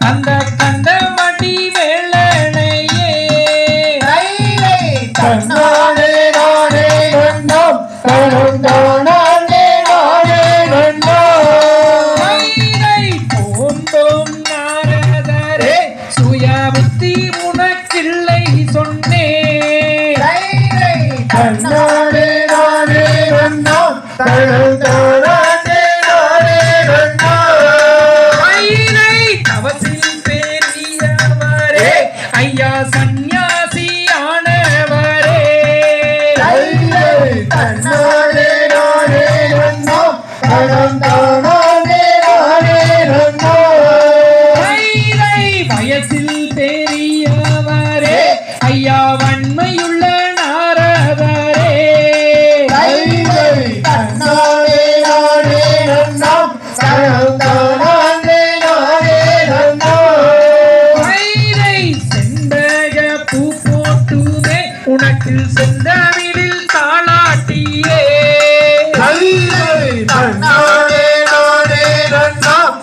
அந்த கண்ட மடி வேளையே கண்ணாடே நாடே கண்ணம் கண்ணாடே நாடே போந்தோம் நாரதரே சுயபுத்தி உனக்கில்லை சொன்னே கண்ணாடே நாடே கண்ணம் கண்ணாடே நாடே தவசில் பெரியவரே ஐயா சந்நியாசியானவரே கண்ணாடே நாடே கண்ணம் கண்ணாடே நாடே வயசில் பெரியவரே ஐயா வன்மையுள்ள நாரதரே கண்ணாடே நாடே கண்ணம் கண்ணாடே செந்தக பூ போட்டுமே உனக்கு செந்தமிழில் தாளாட்டியே கண்ணாடே நாடே கண்ணம்